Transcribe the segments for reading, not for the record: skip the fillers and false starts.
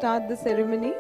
start the ceremony.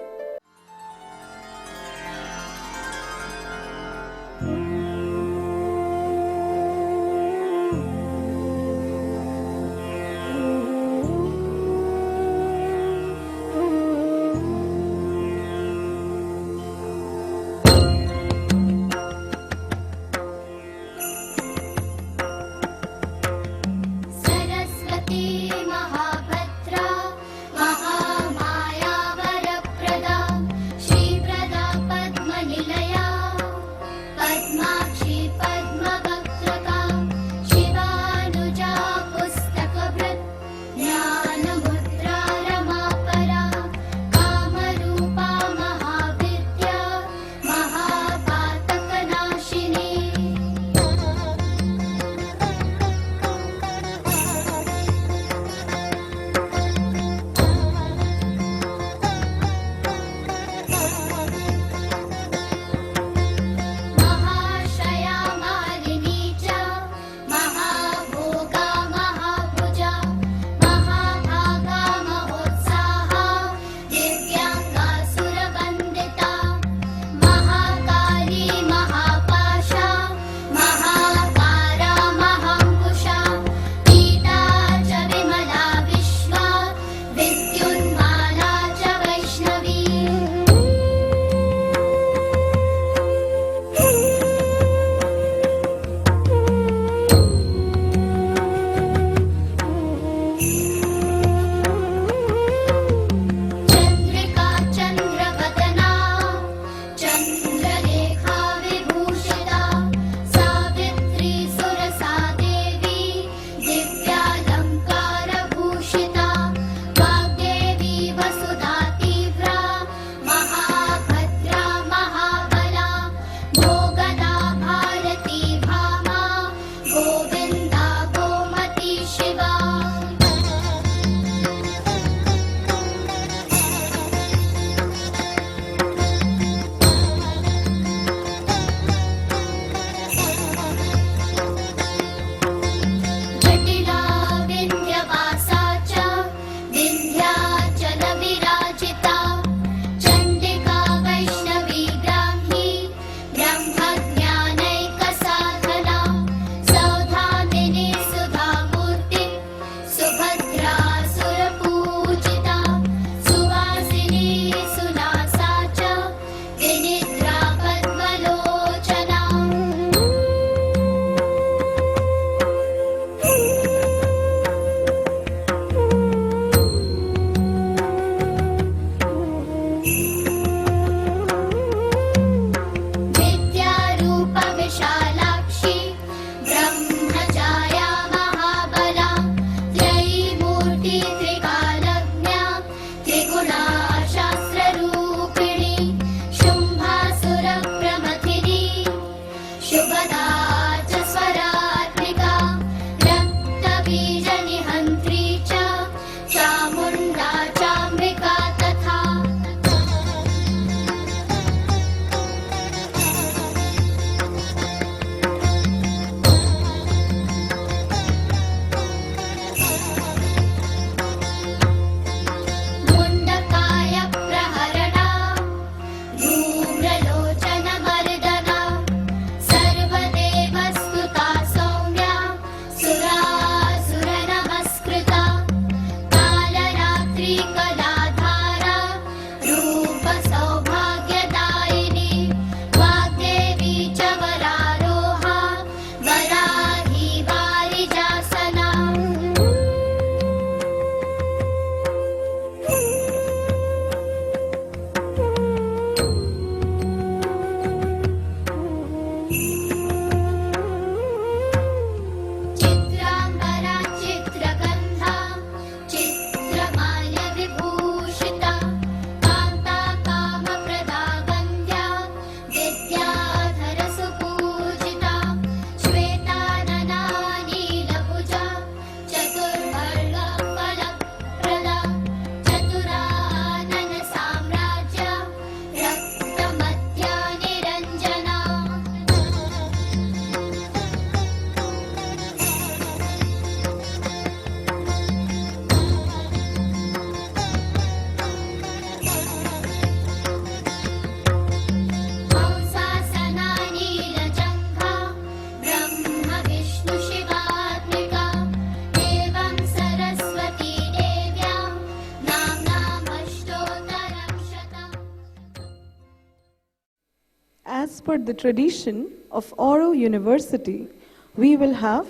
As per the tradition of Oro University, we will have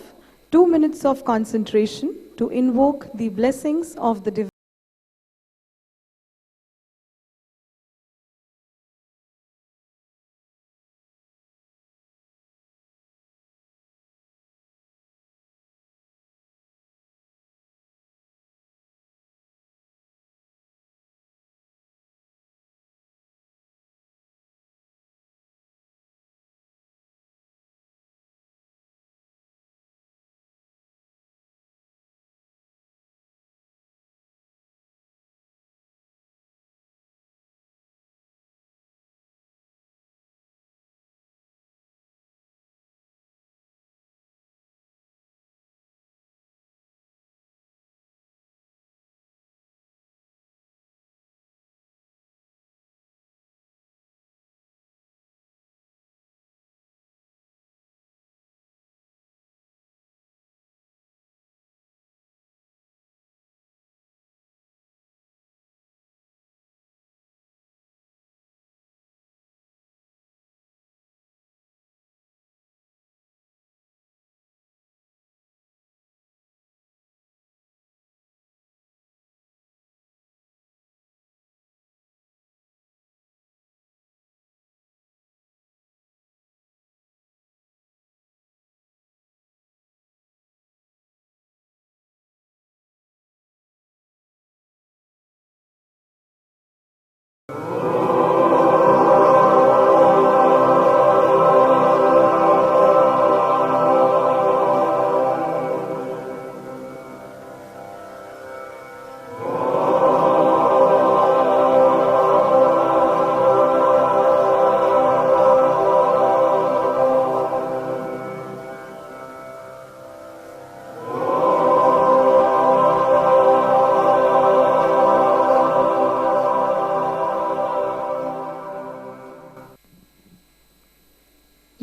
2 minutes of concentration to invoke the blessings of the divine.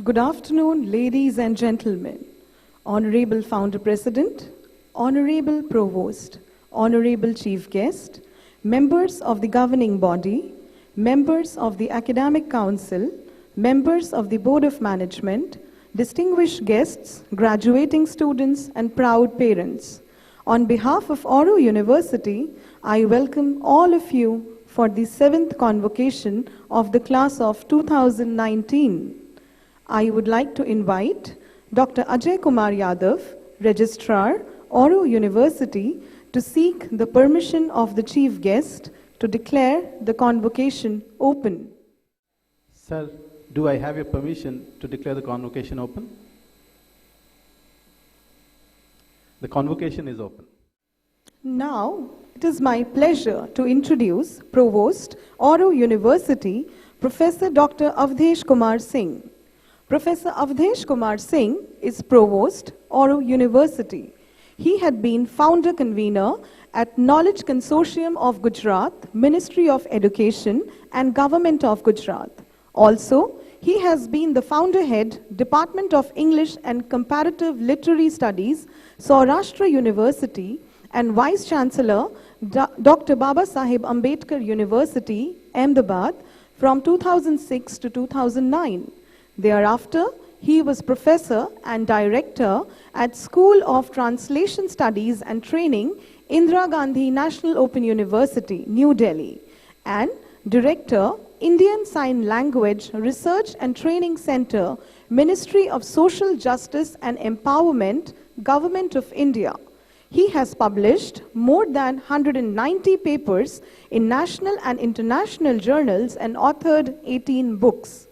Good afternoon, ladies and gentlemen, Honorable Founder President, Honorable Provost, Honorable Chief Guest, members of the governing body, members of the Academic Council, members of the Board of Management, distinguished guests, graduating students, and proud parents. On behalf of Oro University, I welcome all of you for the 7th convocation of the class of 2019. I would like to invite Dr. Ajay Kumar Yadav, Registrar, Oro University, to seek the permission of the Chief Guest to declare the convocation open. Sir, do I have your permission to declare the convocation open? The convocation is open. Now, it is my pleasure to introduce Provost, Oro University, Professor Dr. Avdesh Kumar Singh. Professor Avdesh Kumar Singh is Provost, Oro University. He had been founder convener at Knowledge Consortium of Gujarat, Ministry of Education and Government of Gujarat. Also, he has been the founder head, Department of English and Comparative Literary Studies, Saurashtra University, and Vice Chancellor, Dr. Baba Saheb Ambedkar University, Ahmedabad, from 2006 to 2009. Thereafter, he was professor and director at School of Translation Studies and Training, Indira Gandhi National Open University, New Delhi, and director, Indian Sign Language Research and Training Center, Ministry of Social Justice and Empowerment, Government of India. He has published more than 190 papers in national and international journals and authored 18 books.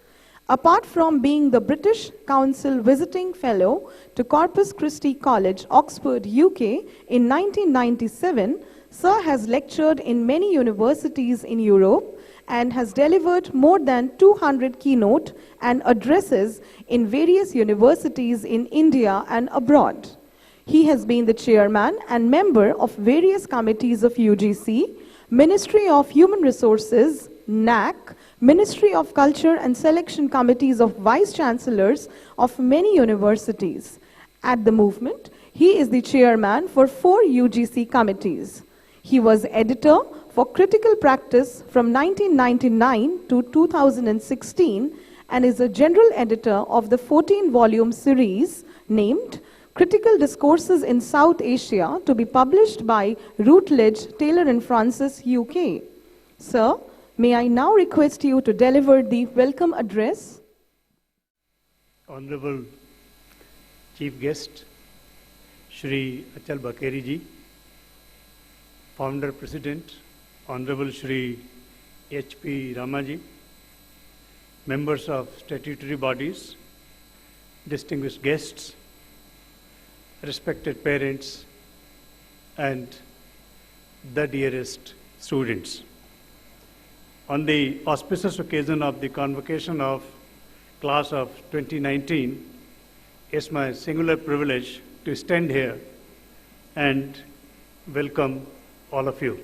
Apart from being the British Council Visiting Fellow to Corpus Christi College, Oxford, UK in 1997, Sir has lectured in many universities in Europe and has delivered more than 200 keynote and addresses in various universities in India and abroad. He has been the chairman and member of various committees of UGC, Ministry of Human Resources, NAC, Ministry of Culture and Selection Committees of Vice Chancellors of many universities. At the movement, he is the chairman for 4 UGC committees. He was editor for Critical Practice from 1999 to 2016 and is a general editor of the 14-volume series named Critical Discourses in South Asia, to be published by Routledge, Taylor and Francis, UK. Sir, may I now request you to deliver the welcome address? Honorable Chief Guest, Shri Achal Bakeri ji, Founder President, Honorable Shri H.P. Ramaji, members of statutory bodies, distinguished guests, respected parents, and the dearest students. On the auspicious occasion of the convocation of class of 2019, it's my singular privilege to stand here and welcome all of you.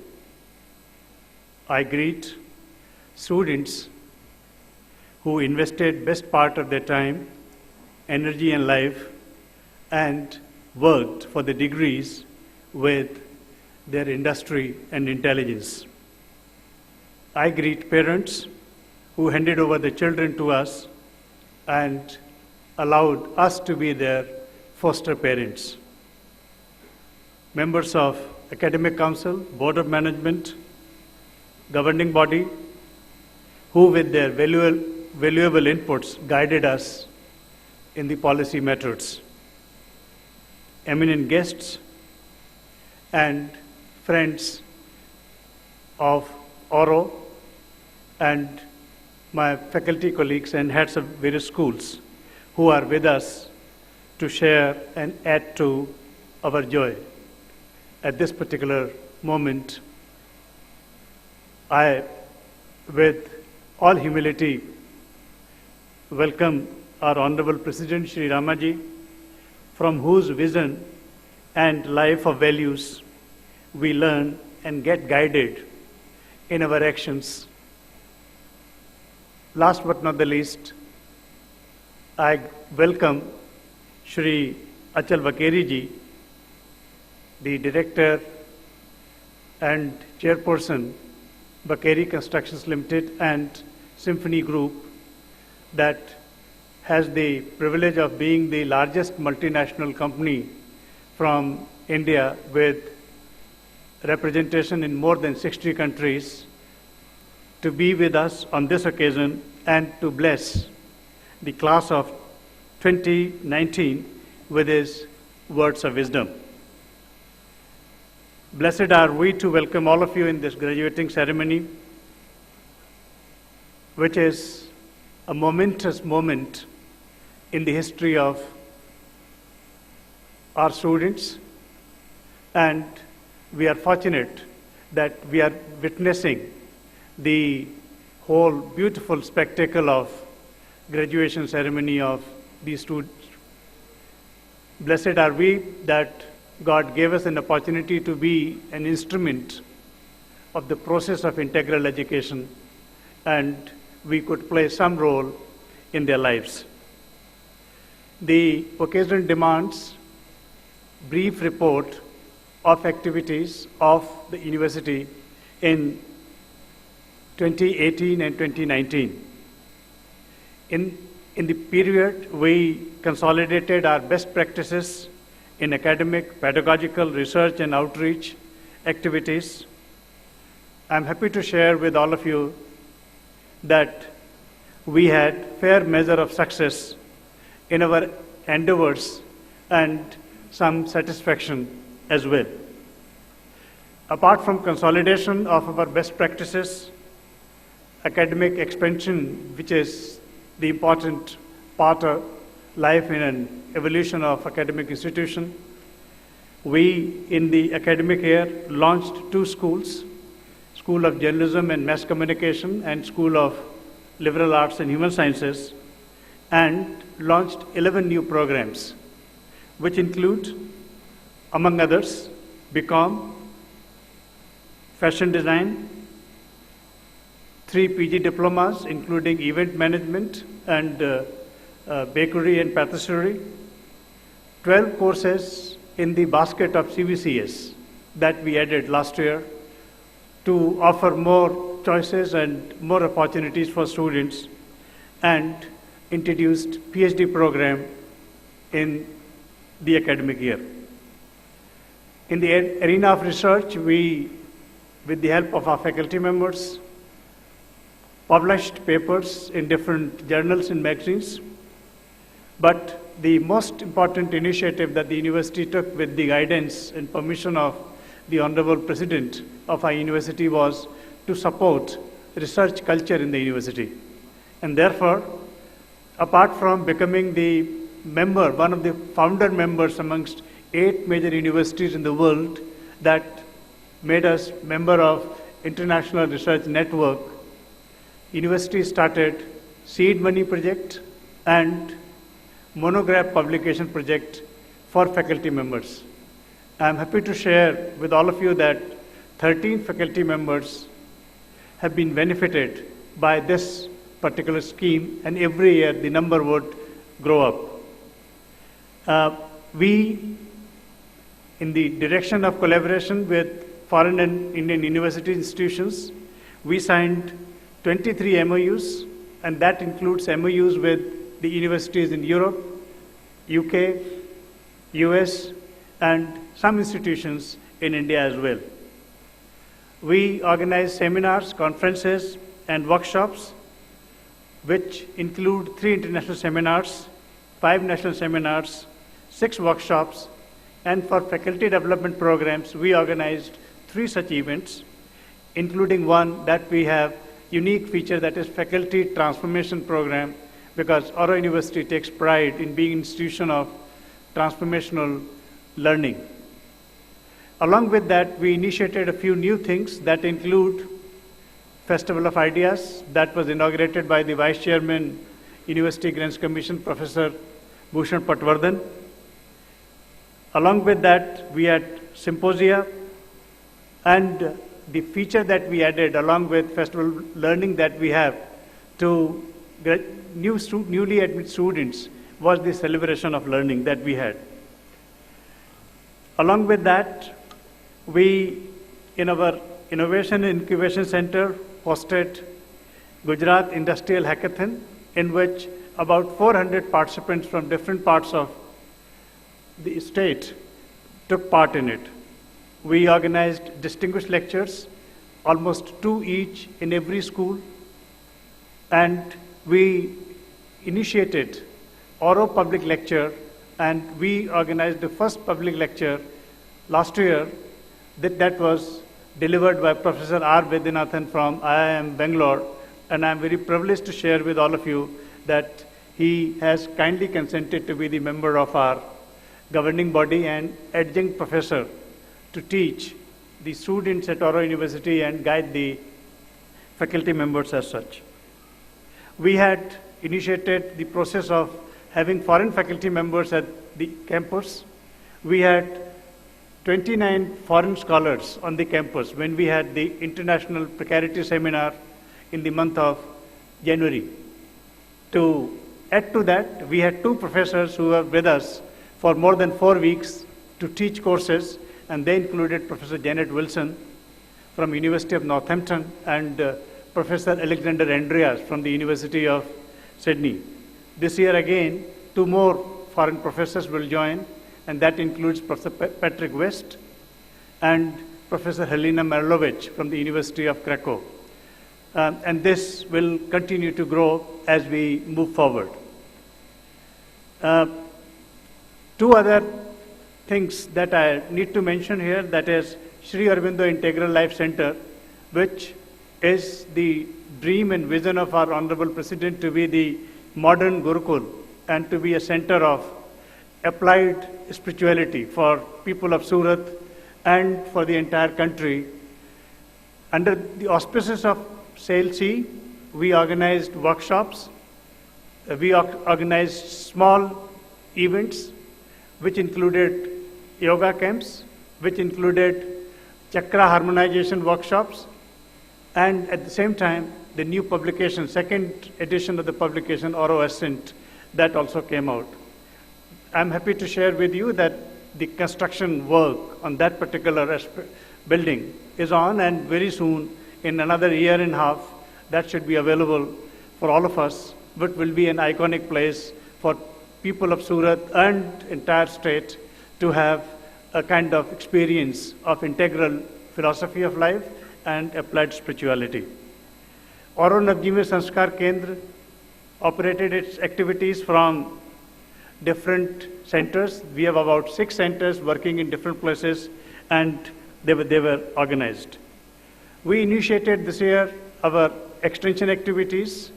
I greet students who invested best part of their time, energy and life, and worked for the degrees with their industry and intelligence. I greet parents who handed over the children to us and allowed us to be their foster parents. Members of Academic Council, Board of Management, governing body, who with their valuable inputs guided us in the policy matters. Eminent guests and friends of Oro and my faculty colleagues and heads of various schools who are with us to share and add to our joy. At this particular moment, I, with all humility, welcome our Honorable President Shri Ramaji, from whose vision and life of values we learn and get guided in our actions. Last but not the least, I welcome Shri Achal Bakeri ji, the Director and Chairperson, Bakeri Constructions Limited and Symphony Group, that has the privilege of being the largest multinational company from India with representation in more than 60 countries, to be with us on this occasion and to bless the class of 2019 with his words of wisdom. Blessed are we to welcome all of you in this graduating ceremony, which is a momentous moment in the history of our students, and we are fortunate that we are witnessing the whole beautiful spectacle of graduation ceremony of these students. Blessed are we that God gave us an opportunity to be an instrument of the process of integral education, and we could play some role in their lives. The occasion demands brief report of activities of the university in 2018 and 2019. In the period, we consolidated our best practices in academic, pedagogical, research, and outreach activities. I'm happy to share with all of you that we had fair measure of success in our endeavors and some satisfaction as well. Apart from consolidation of our best practices, academic expansion, which is the important part of life in an evolution of academic institution, we in the academic year launched 2 schools, School of Journalism and Mass Communication and School of Liberal Arts and Human Sciences, and launched 11 new programs, which include, among others, BCom, Fashion Design, 3 PG diplomas, including Event Management and Bakery and Patisserie, 12 courses in the basket of CVCS that we added last year to offer more choices and more opportunities for students, and introduced PhD program in the academic year. In the arena of research, we, with the help of our faculty members, published papers in different journals and magazines. But the most important initiative that the university took with the guidance and permission of the Honorable President of our university was to support research culture in the university. And therefore, apart from becoming the member, one of the founder members amongst 8 major universities in the world that made us member of International Research Network, university started seed money project and monograph publication project for faculty members. I am happy to share with all of you that 13 faculty members have been benefited by this particular scheme, and every year the number would grow up. We, in the direction of collaboration with foreign and Indian university institutions, we signed 23 MOUs, and that includes MOUs with the universities in Europe, UK, US, and some institutions in India as well. We organize seminars, conferences, and workshops, which include 3 international seminars, 5 national seminars, 6 workshops, and for faculty development programs, we organized 3 such events, including one that we have unique feature, that is faculty transformation program, because Auro University takes pride in being an institution of transformational learning. Along with that, we initiated a few new things that include Festival of Ideas that was inaugurated by the Vice Chairman, University Grants Commission, Professor Bhushan Patwardhan. Along with that, we had symposia, and the feature that we added along with festival learning that we have to newly admitted students was the celebration of learning that we had. Along with that, we, in our Innovation and Incubation Center, hosted Gujarat Industrial Hackathon, in which about 400 participants from different parts of the state took part in it. We organized distinguished lectures, almost 2 each in every school, and we initiated Auro Public Lecture, and we organized the first public lecture last year that was delivered by Professor R. Vaidyanathan from IIM Bangalore, and I'm very privileged to share with all of you that he has kindly consented to be the member of our governing body and adjunct professor to teach the students at Auro University and guide the faculty members as such. We had initiated the process of having foreign faculty members at the campus. We had 29 foreign scholars on the campus when we had the International Precarity Seminar in the month of January. To add to that, we had 2 professors who were with us for more than 4 weeks to teach courses, and they included Professor Janet Wilson from University of Northampton and Professor Alexander Andreas from the University of Sydney. This year again, 2 more foreign professors will join, and that includes Professor Patrick West and Professor Helena Marlovich from the University of Krakow. And this will continue to grow as we move forward. 2 other things that I need to mention here, that is Sri Aurobindo Integral Life Center, which is the dream and vision of our Honorable President to be the modern Gurukul and to be a center of applied spirituality for people of Surat and for the entire country. Under the auspices of SAIL-C, we organized workshops, we organized small events which included yoga camps, which included chakra harmonization workshops, and at the same time, the new publication, 2nd edition of the publication, Auro Ascent, that also came out. I'm happy to share with you that the construction work on that particular building is on, and very soon, in another year and a half, that should be available for all of us but will be an iconic place for people of Surat and entire state to have a kind of experience of integral philosophy of life and applied spirituality. Auro Navjeevan Sanskar Kendra operated its activities from different centers. We have about 6 centers working in different places, and they were organized. We initiated this year our extension activities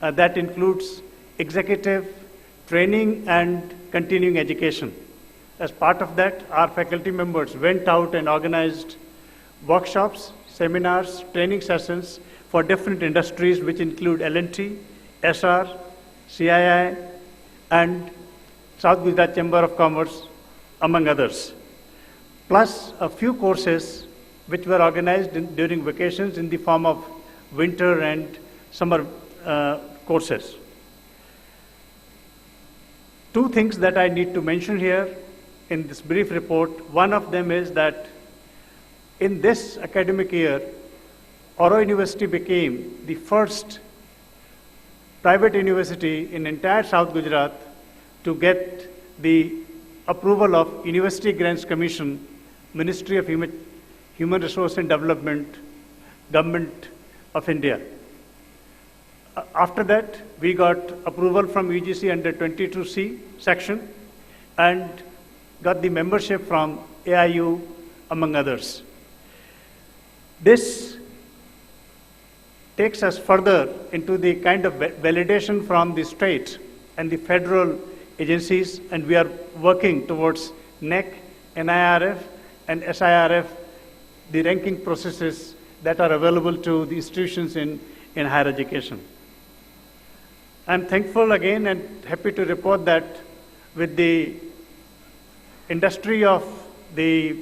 that includes executive training and continuing education. As part of that, our faculty members went out and organized workshops, seminars, training sessions for different industries, which include L&T, SR, CII, and South Gujarat Chamber of Commerce, among others. Plus a few courses which were organized during vacations in the form of winter and summer courses. 2 things that I need to mention here in this brief report. One of them is that in this academic year, Auro University became the first private university in entire South Gujarat to get the approval of University Grants Commission, Ministry of Human Resource and Development, Government of India. After that, we got approval from UGC under 22C section and got the membership from AIU, among others. This takes us further into the kind of validation from the state and the federal agencies, and we are working towards NEC, NIRF, and SIRF, the ranking processes that are available to the institutions in higher education. I'm thankful again and happy to report that with the industry of the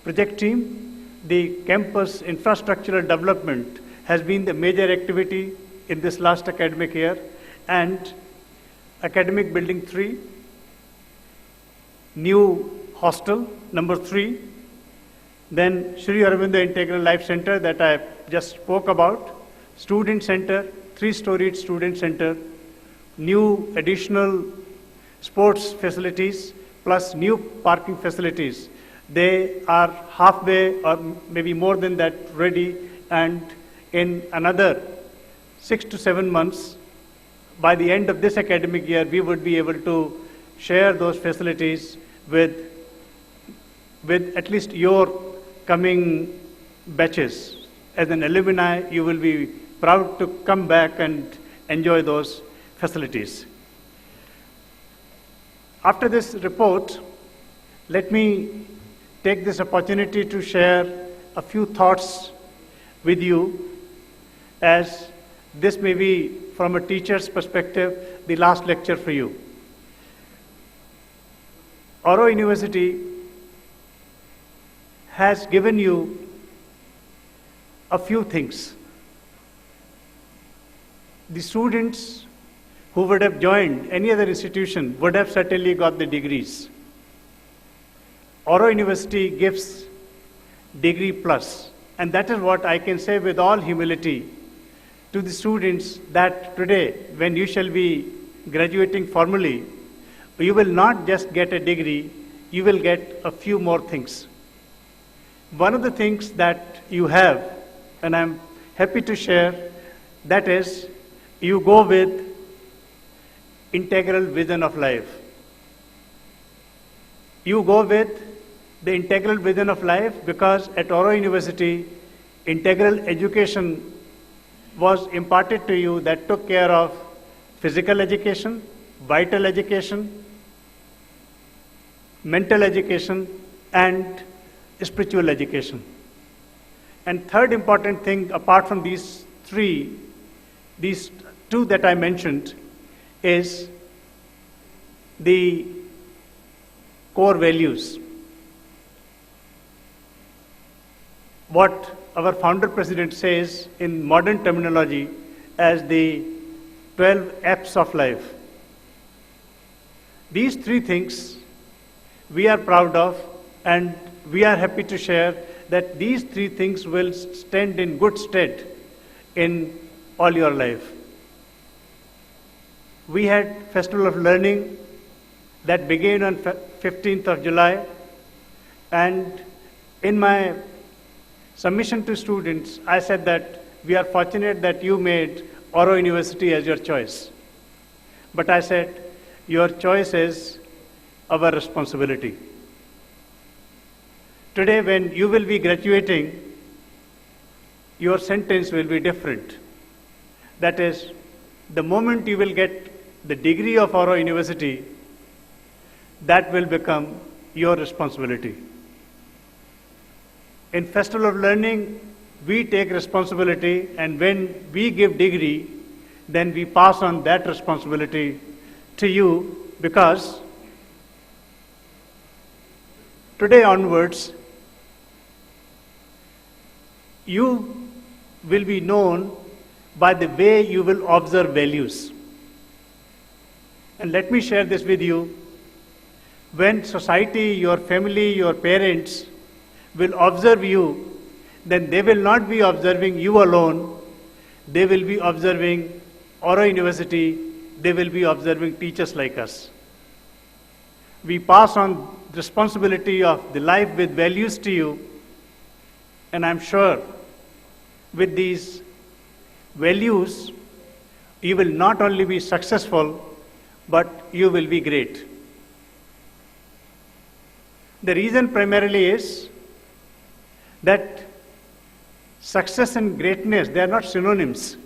project team, the campus infrastructural development has been the major activity in this last academic year, and academic building 3, new hostel number 3, then Sri Aurobindo Integral Life Center that I just spoke about, student center, 3-storied student center, new additional sports facilities, plus new parking facilities. They are halfway or maybe more than that ready, and in another 6 to 7 months, by the end of this academic year, we would be able to share those facilities with at least your coming batches. As an alumni, you will be proud to come back and enjoy those facilities. After this report, let me take this opportunity to share a few thoughts with you, as this may be, from a teacher's perspective, the last lecture for you. Auro University has given you a few things. The students who would have joined any other institution would have certainly got the degrees. Auro University gives degree plus, and that is what I can say with all humility to the students, that today, when you shall be graduating formally, you will not just get a degree, you will get a few more things. One of the things that you have, and I'm happy to share, that is, you go with integral vision of life. You go with the integral vision of life because at Auro University, integral education was imparted to you that took care of physical education, vital education, mental education, and spiritual education. And third important thing, apart from these two that I mentioned, is the core values. What our founder president says in modern terminology as the 12 F's of life. These 3 things we are proud of, and we are happy to share that these 3 things will stand in good stead in all your life. we had Festival of Learning that began on 15th of July. And in my submission to students, I said that we are fortunate that you made Oro University as your choice. But I said, your choice is our responsibility. Today, when you will be graduating, your sentence will be different. That is, the moment you will get the degree of Oro University, that will become your responsibility. In Festival of Learning, we take responsibility, and when we give degree, then we pass on that responsibility to you, because today onwards, you will be known by the way you will observe values. And let me share this with you. When society, your family, your parents will observe you, then they will not be observing you alone. They will be observing Oro University. They will be observing teachers like us. We pass on the responsibility of the life with values to you, and I'm sure with these values, you will not only be successful, but you will be great. The reason primarily is that success and greatness, they are not synonyms,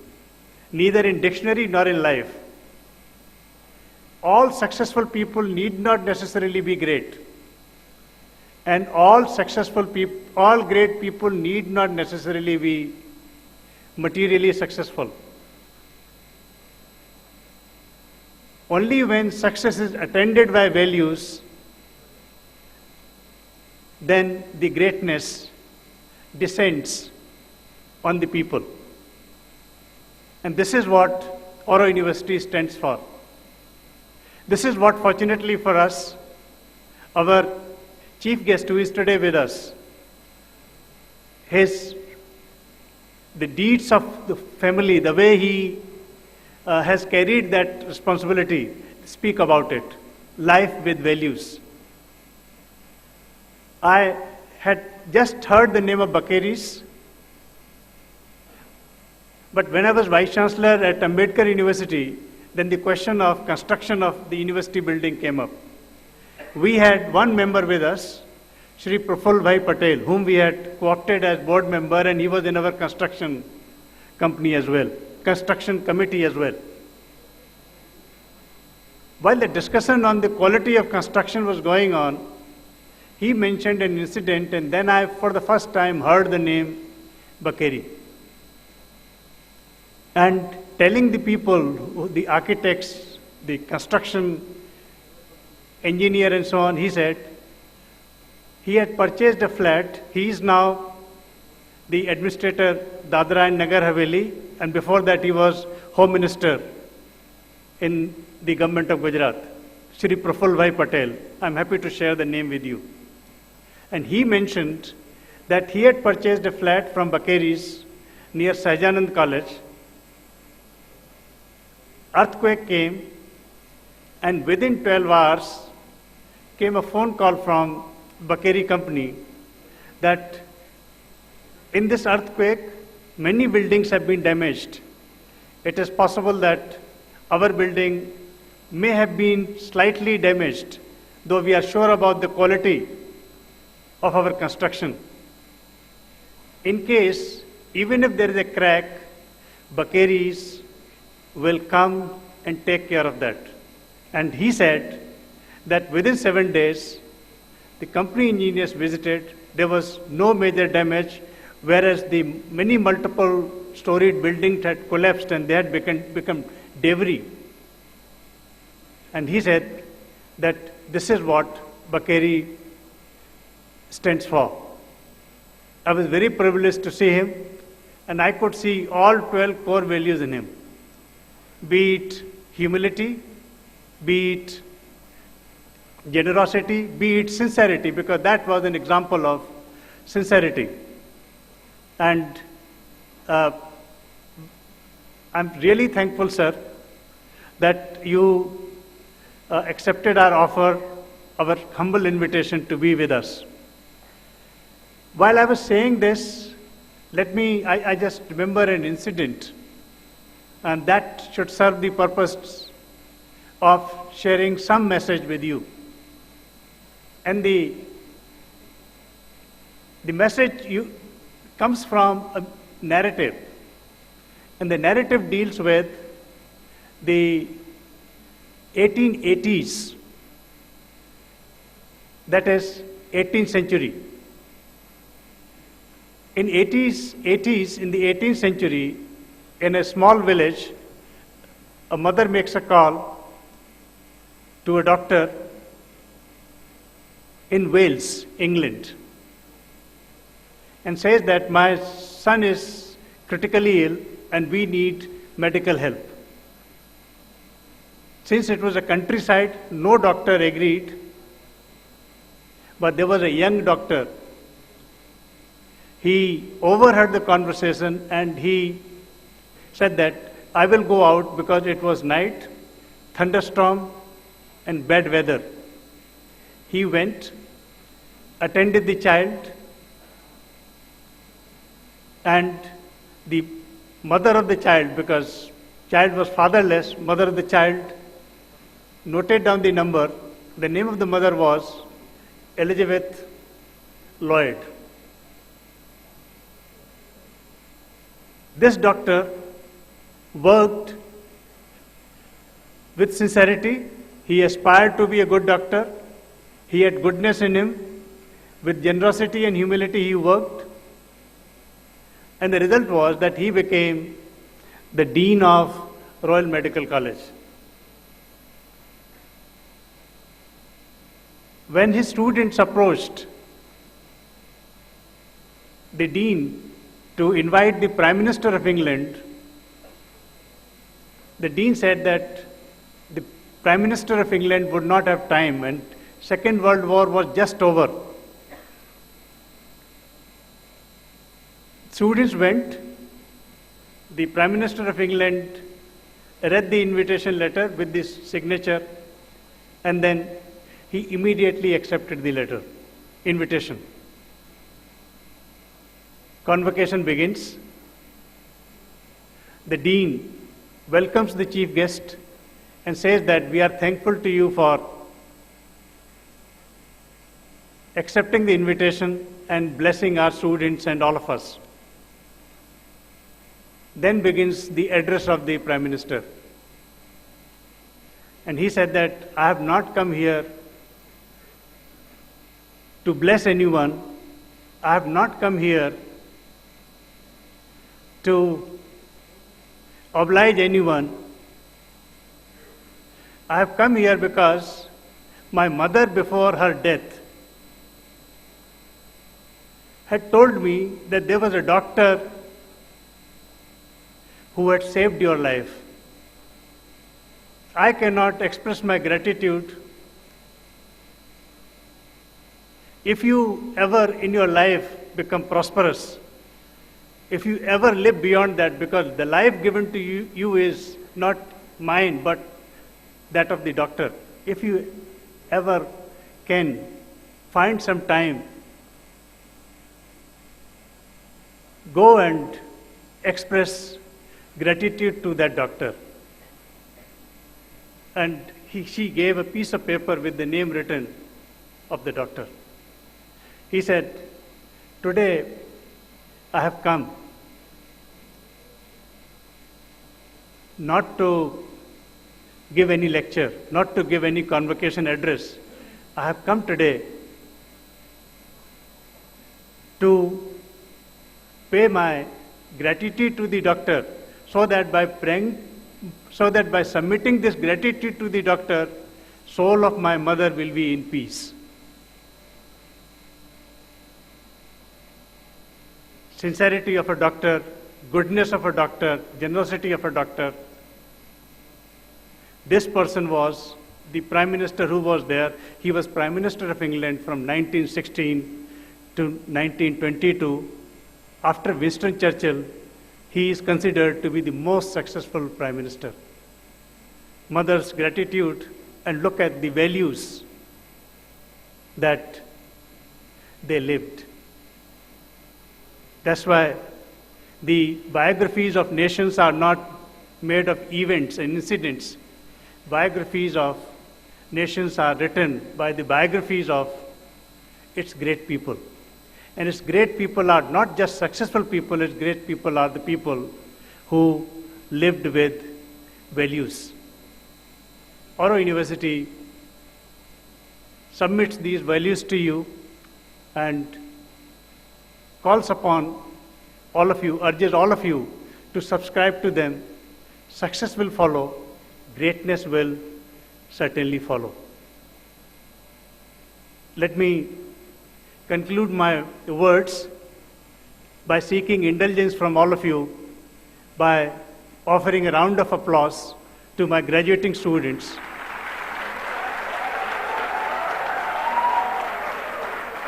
neither in dictionary nor in life. All successful people need not necessarily be great. And all great people need not necessarily be materially successful. Only when success is attended by values, then the greatness descends on the people. And this is what Oro University stands for. This is what, fortunately for us, our chief guest who is today with us, the deeds of the family, the way he has carried that responsibility, speak about it. Life with values. I had just heard the name of Bakeri's, but when I was Vice Chancellor at Ambedkar University, then the question of construction of the university building came up. We had one member with us, Shri Praful Bhai Patel, whom we had co-opted as board member, and he was in our construction company as well, construction committee as well. While the discussion on the quality of construction was going on, he mentioned an incident, and then I, for the first time, heard the name Bakeri. And telling the people, the architects, the construction engineer and so on, he said, he had purchased a flat. He is now the administrator, Dadra and Nagar Haveli, and before that he was Home Minister in the government of Gujarat, Shri Praful Bhai Patel. I'm happy to share the name with you. And he mentioned that he had purchased a flat from Bakeri's near Sahajanand College. Earthquake came, and within 12 hours came a phone call from Bakeri company that in this earthquake, many buildings have been damaged. It is possible that our building may have been slightly damaged, though we are sure about the quality of our construction. In case, even if there is a crack, Bakeri's will come and take care of that. And he said that within 7 days, the company engineers visited, there was no major damage, whereas the many multiple storied buildings had collapsed and they had become debris. And he said that this is what Bakeri stands for. I was very privileged to see him, and I could see all 12 core values in him. Be it humility, be it generosity, be it sincerity, because that was an example of sincerity. And I'm really thankful, sir, that you accepted our offer, our humble invitation to be with us. While I was saying this, I just remember an incident, and that should serve the purpose of sharing some message with you. And the message comes from a narrative, and the narrative deals with the 1880s, that is 18th century. In 80s, in the 18th century, in a small village, a mother makes a call to a doctor in Wales, England, and says that my son is critically ill and we need medical help. Since it was a countryside, no doctor agreed, but there was a young doctor. He overheard the conversation and he said that I will go out because it was night, thunderstorm, and bad weather. He went, attended the child, and the mother of the child, because child was fatherless, mother of the child noted down the number. The name of the mother was Elizabeth Lloyd. This doctor worked with sincerity. He aspired to be a good doctor. He had goodness in him. With generosity and humility, he worked. And the result was that he became the Dean of Royal Medical College. When his students approached the Dean to invite the Prime Minister of England, the Dean said that the Prime Minister of England would not have time, and Second World War was just over. Students went, the Prime Minister of England read the invitation letter with this signature, and then he immediately accepted the letter, invitation. Convocation begins. The Dean welcomes the chief guest and says that we are thankful to you for accepting the invitation and blessing our students and all of us. Then begins the address of the Prime Minister. And he said that I have not come here to bless anyone. I have not come here to oblige anyone. I have come here because my mother, before her death, had told me that there was a doctor who had saved your life. I cannot express my gratitude. If you ever in your life become prosperous, if you ever live beyond that, because the life given to you is not mine, but that of the doctor. If you ever can find some time, go and express gratitude to that doctor. And she gave a piece of paper with the name written of the doctor. He said, today I have come not to give any lecture, not to give any convocation address. I have come today to pay my gratitude to the doctor, so that by submitting this gratitude to the doctor, soul of my mother will be in peace. Sincerity of a doctor, goodness of a doctor, generosity of a doctor. This person was the Prime Minister who was there. He was Prime Minister of England from 1916 to 1922. After Winston Churchill, he is considered to be the most successful Prime Minister. mother's gratitude and look at the values that they lived. That's why the biographies of nations are not made of events and incidents. Biographies of nations are written by the biographies of its great people. And its great people are not just successful people, its great people are the people who lived with values. Oro University submits these values to you and calls upon all of you, urges all of you to subscribe to them. Success will follow, greatness will certainly follow. Let me conclude my words by seeking indulgence from all of you by offering a round of applause to my graduating students.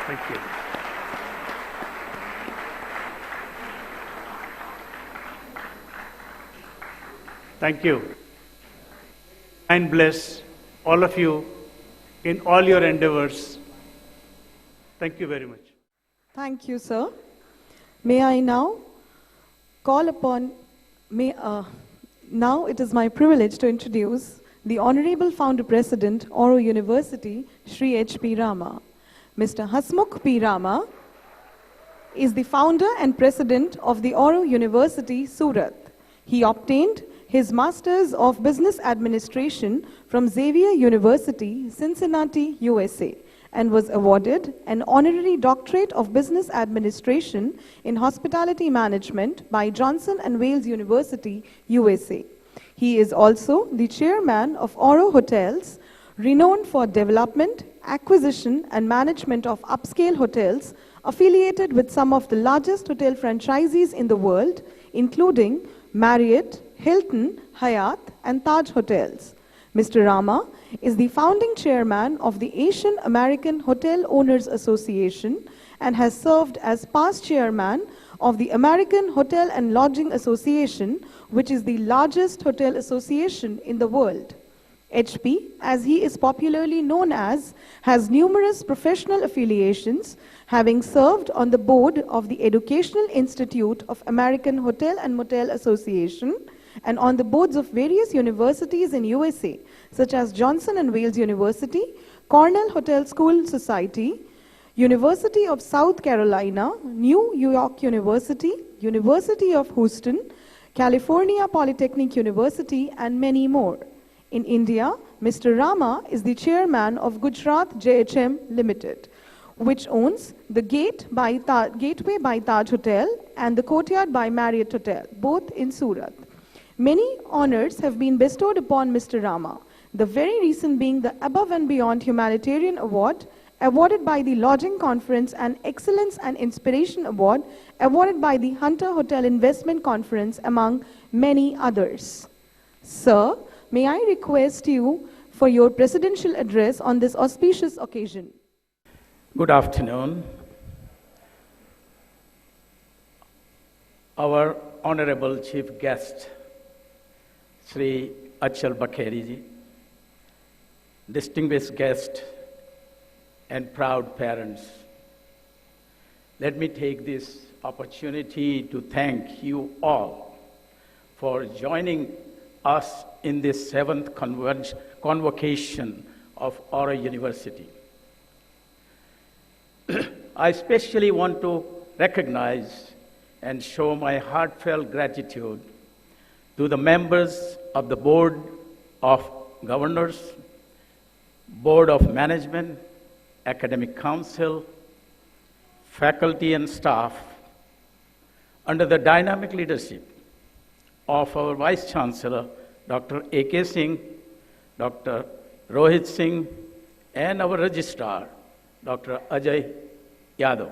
Thank you. Thank you. And bless all of you in all your endeavors. Thank you very much. Thank you, sir. May I now call upon, now it is my privilege to introduce the Honorable Founder President, Oro University, Shri H.P. Rama. Mr. Hasmukh P. Rama is the founder and president of the Oro University, Surat. He obtained his Masters of Business Administration from Xavier University, Cincinnati, USA, and was awarded an honorary doctorate of Business Administration in Hospitality Management by Johnson & Wales University, USA. He is also the chairman of Oro Hotels, renowned for development, acquisition, and management of upscale hotels, affiliated with some of the largest hotel franchisees in the world, including Marriott, Hilton, Hyatt, and Taj Hotels. Mr. Rama is the founding chairman of the Asian American Hotel Owners Association and has served as past chairman of the American Hotel and Lodging Association, which is the largest hotel association in the world. HP, as he is popularly known as, has numerous professional affiliations, having served on the board of the Educational Institute of American Hotel and Motel Association and on the boards of various universities in USA, such as Johnson & Wales University, Cornell Hotel School Society, University of South Carolina, New York University, University of Houston, California Polytechnic University, and many more. In India, Mr. Rama is the chairman of Gujarat JHM Limited, which owns the Gateway by Taj Hotel and the Courtyard by Marriott Hotel, both in Surat. Many honors have been bestowed upon Mr. Rama, the very recent being the Above and Beyond Humanitarian Award, awarded by the Lodging Conference, and Excellence and Inspiration Award, awarded by the Hunter Hotel Investment Conference, among many others. Sir, may I request you for your presidential address on this auspicious occasion. Good afternoon. Our honorable chief guest, Sri Achal Bakheri ji, distinguished guest and proud parents, let me take this opportunity to thank you all for joining us in this 7th convocation of Oro University. I especially want to recognize and show my heartfelt gratitude to the members of the Board of Governors, Board of Management, Academic Council, faculty and staff, under the dynamic leadership of our Vice Chancellor, Dr. A.K. Singh, Dr. Rohit Singh, and our Registrar, Dr. Ajay Yadav,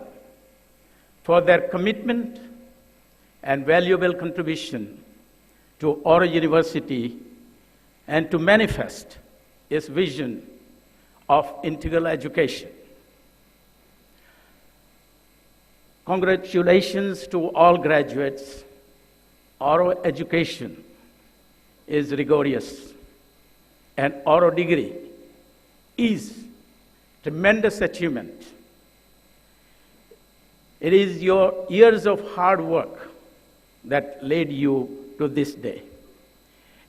for their commitment and valuable contribution to Oro University and to manifest its vision of integral education. Congratulations to all graduates. Oro education is rigorous. an Oro degree is tremendous achievement. It is your years of hard work that led you to this day.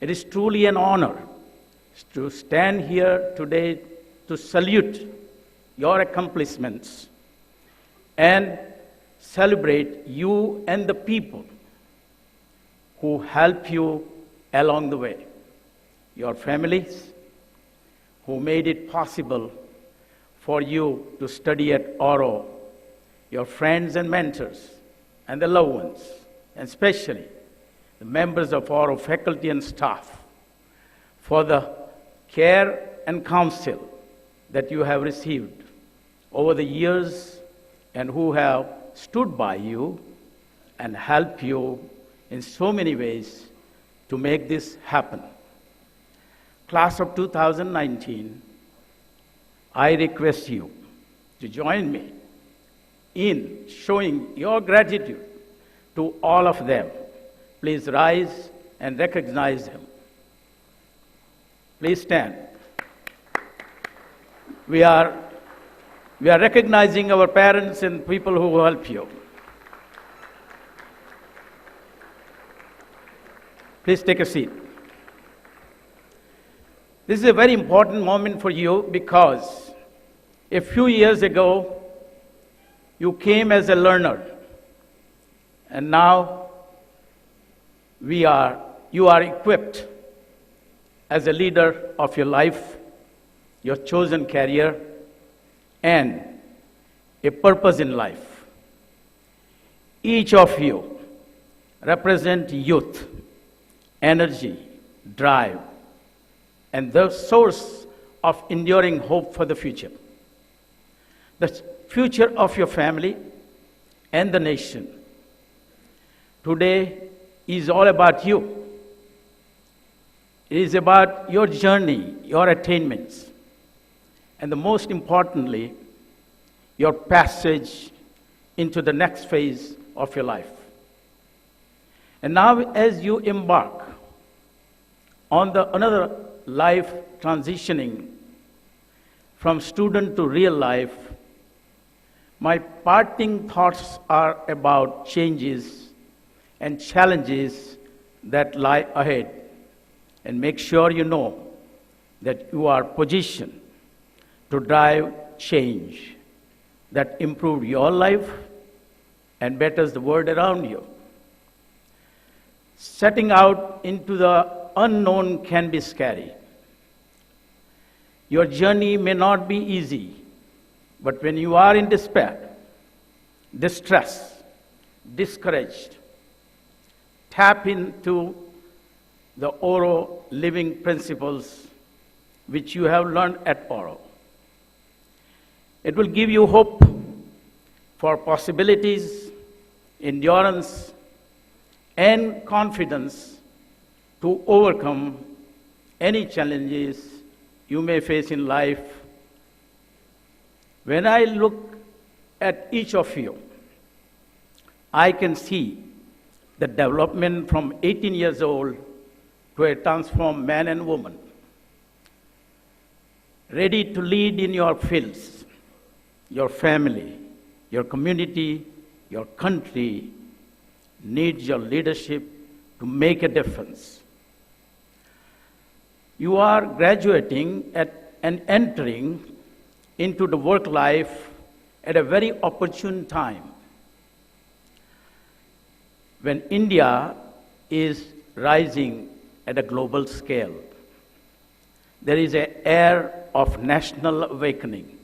It is truly an honor to stand here today to salute your accomplishments and celebrate you and the people who help you along the way. Your families who made it possible for you to study at Oro, your friends and mentors, and the loved ones, and especially the members of Oro faculty and staff, for the care and counsel that you have received over the years and who have stood by you and helped you in so many ways to make this happen. Class of 2019, I request you to join me in showing your gratitude to all of them. Please rise and recognize them. Please stand. We are recognizing our parents and people who help you. Please take a seat. This is a very important moment for you because a few years ago, you came as a learner, and now you are equipped as a leader of your life, your chosen career, and a purpose in life. Each of you represent youth, energy, drive, and the source of enduring hope for the future. The future of your family and the nation. Today is all about you. It is about your journey, your attainments, and the most importantly, your passage into the next phase of your life. And now as you embark on another life transitioning from student to real life, my parting thoughts are about changes and challenges that lie ahead. And make sure you know that you are positioned to drive change that improves your life and betters the world around you. Setting out into the unknown can be scary. Your journey may not be easy, but when you are in despair, distress, discouraged, tap into the Oro living principles which you have learned at Oro. It will give you hope for possibilities, endurance, and confidence to overcome any challenges you may face in life. When I look at each of you, I can see the development from 18 years old to a transformed man and woman, ready to lead in your fields, your family, your community, your country needs your leadership to make a difference. You are graduating and entering into the work life at a very opportune time when India is rising at a global scale. There is an air of national awakening,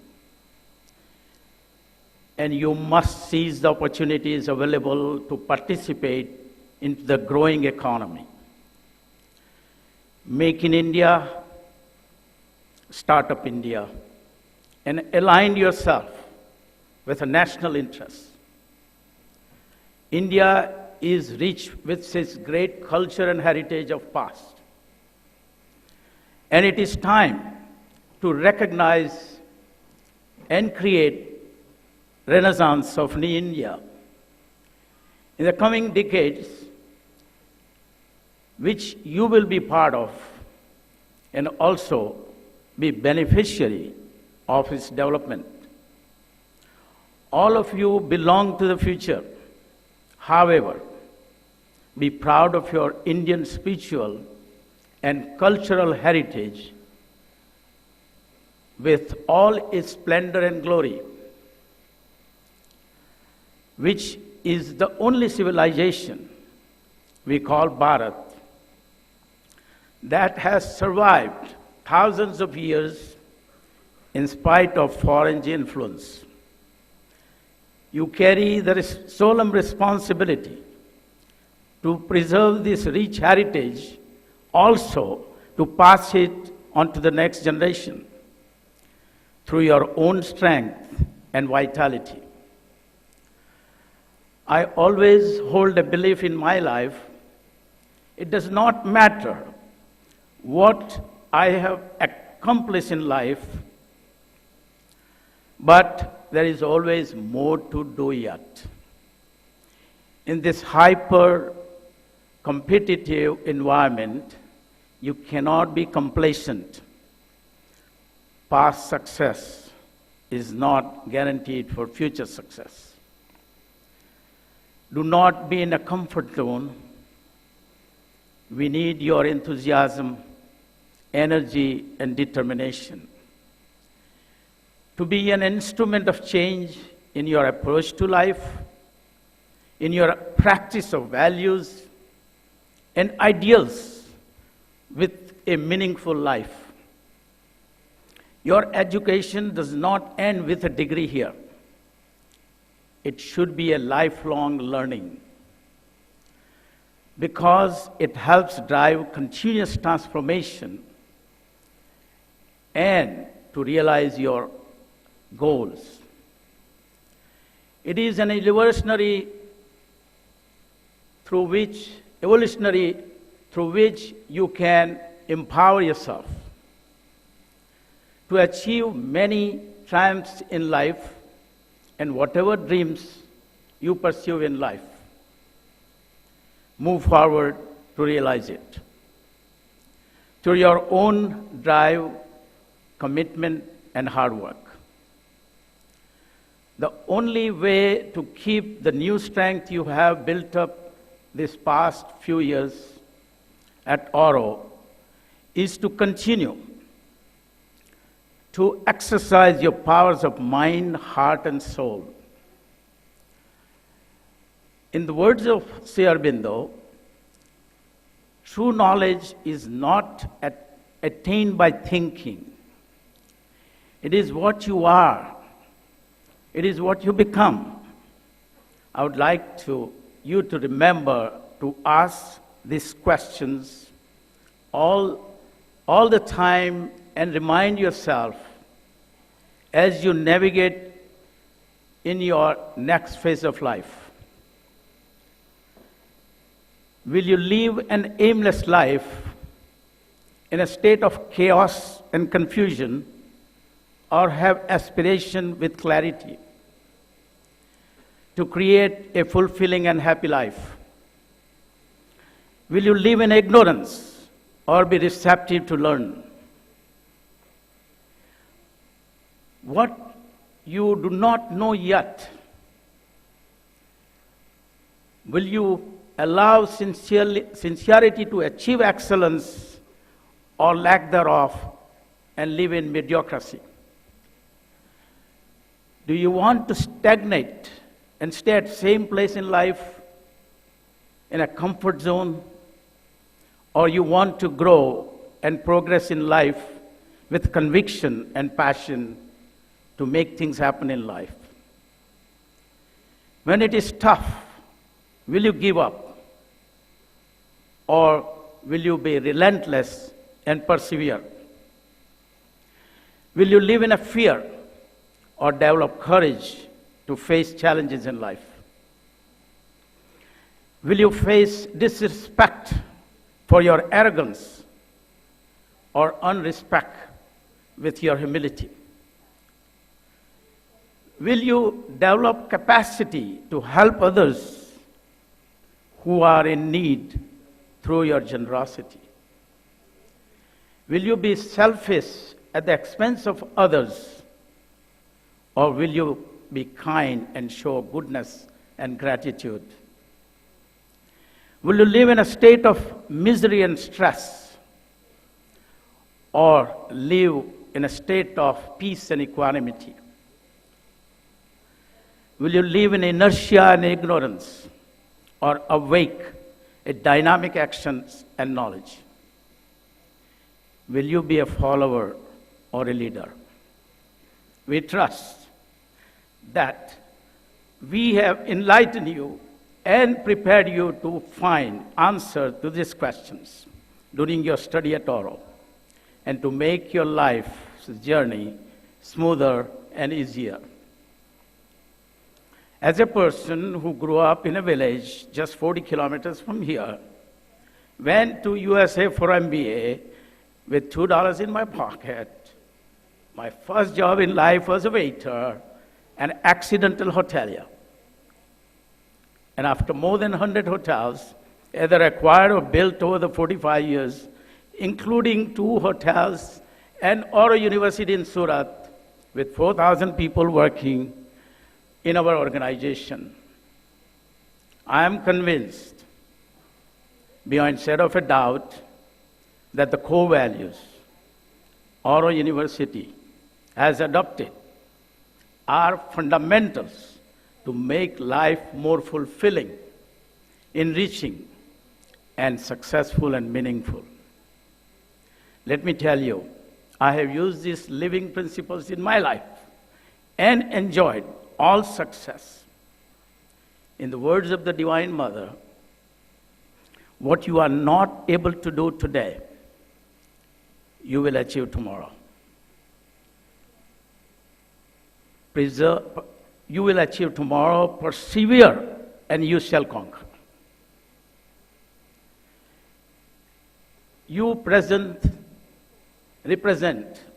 and you must seize the opportunities available to participate in the growing economy. Make in India, Startup India, and align yourself with a national interest. India is rich with its great culture and heritage of past. And it is time to recognize and create renaissance of New India. In the coming decades, which you will be part of, and also be beneficiary of its development. All of you belong to the future. However, be proud of your Indian spiritual and cultural heritage with all its splendor and glory, which is the only civilization we call Bharat that has survived thousands of years in spite of foreign influence. You carry the solemn responsibility to preserve this rich heritage, also to pass it on to the next generation through your own strength and vitality. I always hold a belief in my life. It does not matter what I have accomplished in life, but there is always more to do yet. In this hyper competitive environment, you cannot be complacent. Past success is not guaranteed for future success. Do not be in a comfort zone. We need your enthusiasm, energy, and determination to be an instrument of change in your approach to life, in your practice of values and ideals with a meaningful life. Your education does not end with a degree here. It should be a lifelong learning because it helps drive continuous transformation and to realize your goals. It is an evolutionary through which you can empower yourself to achieve many triumphs in life and whatever dreams you pursue in life. Move forward to realize it. Through your own drive, commitment, and hard work. The only way to keep the new strength you have built up this past few years at Oro is to continue to exercise your powers of mind, heart, and soul. In the words of Sri Aurobindo, true knowledge is not attained by thinking. It is what you are. It is what you become. I would like you to remember to ask these questions all the time and remind yourself as you navigate in your next phase of life. Will you live an aimless life in a state of chaos and confusion, or have aspiration with clarity to create a fulfilling and happy life? Will you live in ignorance or be receptive to learn? What you do not know yet, will you allow sincerity to achieve excellence or lack thereof and live in mediocrity? Do you want to stagnate and stay at the same place in life, in a comfort zone, or you want to grow and progress in life with conviction and passion to make things happen in life? When it is tough, will you give up? Or will you be relentless and persevere? Will you live in a fear or develop courage to face challenges in life? Will you face disrespect for your arrogance or unrespect with your humility? Will you develop capacity to help others who are in need through your generosity? Will you be selfish at the expense of others? Or will you be kind and show goodness and gratitude? Will you live in a state of misery and stress? Or live in a state of peace and equanimity? Will you live in inertia and ignorance? Or awake in dynamic actions and knowledge? Will you be a follower or a leader? We trust that we have enlightened you and prepared you to find answers to these questions during your study at Oro, and to make your life's journey smoother and easier. As a person who grew up in a village just 40 kilometers from here, went to USA for MBA with $2 in my pocket, my first job in life was a waiter, an accidental hotelier. And after more than 100 hotels, either acquired or built over the 45 years, including 2 hotels and Oro University in Surat, with 4,000 people working in our organization, I am convinced, beyond shadow of a doubt, that the core values Oro University has adopted are fundamentals to make life more fulfilling, enriching, and successful and meaningful. Let me tell you, I have used these living principles in my life and enjoyed all success. In the words of the Divine Mother, what you are not able to do today, you will achieve tomorrow. You will achieve tomorrow, persevere, and you shall conquer. You represent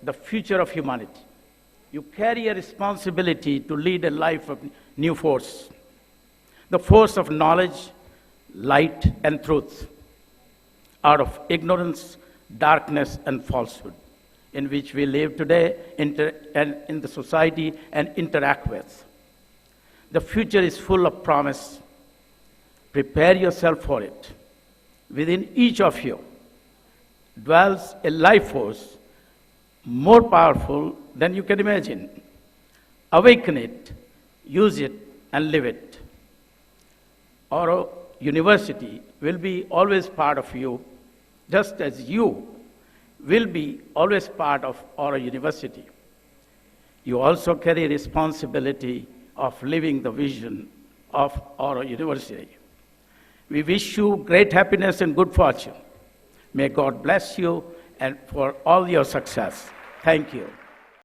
the future of humanity. You carry a responsibility to lead a life of new force, the force of knowledge, light, and truth, out of ignorance, darkness, and falsehood, in which we live today and in the society and interact with. The future is full of promise. Prepare yourself for it. Within each of you dwells a life force more powerful than you can imagine. Awaken it, use it, and live it. Oro University will be always part of you, just as you will be always part of Oro University. You also carry responsibility of living the vision of Oro University. We wish you great happiness and good fortune. May God bless you and for all your success. Thank you.